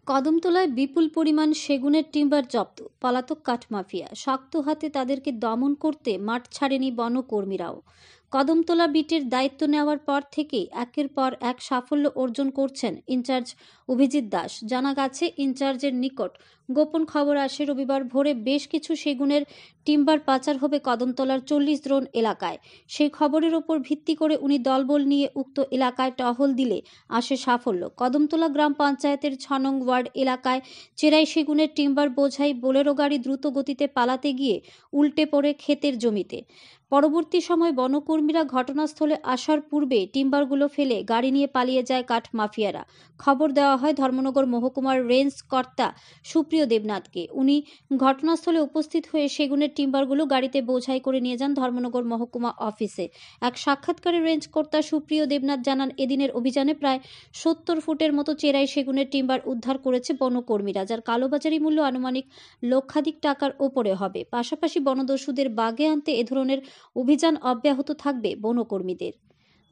কদমতলায় বিপুল পরিমাণ সেগুনের টিম্বার জব্দ, পলাতক কাঠ মাফিয়া। শক্ত হাতে তাদেরকে দমন করতে মাঠ ছাড়েনি বনকর্মীরাও। কদমতলা বিটের দায়িত্ব নেওয়ার পর থেকেই একের পর এক সাফল্য অর্জন করছেন ইনচার্জ অভিজিৎ দাস। জানা গেছে, ইনচার্জের নিকট গোপন খবর আসে রবিবার ভোরে বেশ কিছু সেগুনের টিম্বার পাচার হবে কদমতলার 40 দ্রোণ এলাকায়। সেই খবরের ওপর ভিত্তি করে উনি দলবল নিয়ে উক্ত এলাকায় টহল দিলে আসে সাফল্য। কদমতলা গ্রাম পঞ্চায়েতের 6 নং ওয়ার্ড এলাকায় চেরাই সেগুনের টিম্বার বোঝাই বোলেরো গাড়ি দ্রুত গতিতে পালাতে গিয়ে উল্টে পড়ে ক্ষেতের জমিতে। পরবর্তী সময় বনকর্মীরা ঘটনাস্থলে আসার পূর্বে টিম্বারগুলো ফেলে গাড়ি নিয়ে পালিয়ে যায় কাঠ মাফিয়ারা। খবর দেওয়া হয় ধর্মনগর মহকুমার রেঞ্জ কর্তা সুপ্রিয় দেবনাথকে। উনি ঘটনাস্থলে উপস্থিত হয়ে সেগুনের টিম্বারগুলো গাড়িতে বোঝাই করে নিয়ে যান ধর্মনগর মহকুমা অফিসে। এক সাক্ষাৎকারে রেঞ্জ কর্তা সুপ্রিয় দেবনাথ জানান, এদিনের অভিযানে প্রায় 70 ফুটের মতো চেরাই সেগুনের টিম্বার উদ্ধার করেছে বনকর্মীরা, যার কালোবাজারি মূল্য আনুমানিক লক্ষাধিক টাকার ওপরে হবে। পাশাপাশি বনদস্যুদের বাগে আনতে এ ধরনের অভিযান অব্যাহত থাকবে বনকর্মীদের।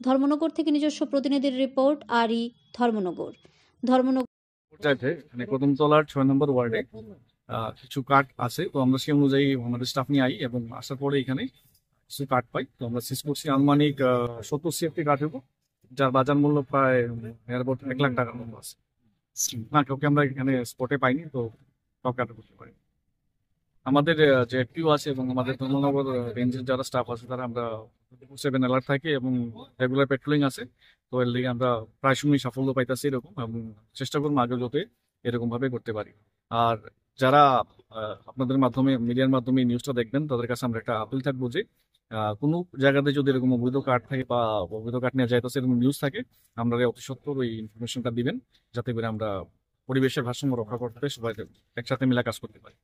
ধর্মনগর থেকে নিজস্ব প্রতিনিধির রিপোর্ট, আরই ধর্মনগর। কদমতলার 6 নম্বর ওয়ার্ডে কিছু কাঠ আছে, তো আমরা সেই অনুযায়ী আমাদের স্টাফ নিয়ে আই এবং আসার পরে এখানে কিছু কাঠ পাই। তো আমরা সিজ করছি আনুমানিক 70 সিএফটি কাঠ হবো, যার বাজার মূল্য প্রায় 1 লাখ টাকার মতো আছে। না, কাউকে আমরা এখানে স্পটে পাইনি, তো কাউকে আটক করতে পারি। আমাদের যে এফপিও আছে এবং আমাদের ধর্মনগর রেঞ্জের যারা স্টাফ আছে তারা আমরা 7 অ্যালার্ট থাকে এবং রেগুলার পেট্রোলিং আছে। তো এর লিগে আমরা প্রায় সময় সাফল্য পাইতেছি এরকম, এবং চেষ্টা করবো আগে যাতে এরকম ভাবে করতে পারি। আর যারা আপনাদের মাধ্যমে মিডিয়ার মাধ্যমে নিউজটা দেখবেন তাদের কাছে আমরা একটা আপিল থাকবো যে কোনো জায়গাতে যদি এরকম অবৈধ কার্ড থাকে বা অবৈধ কার্ড নিয়ে যাইতেছে এরকম নিউজ থাকে, আমরা অতি সত্বর ওই ইনফরমেশনটা দিবেন, যাতে করে আমরা পরিবেশের ভারসাম্য রক্ষা করতে সবাই একসাথে মিলে কাজ করতে পারি।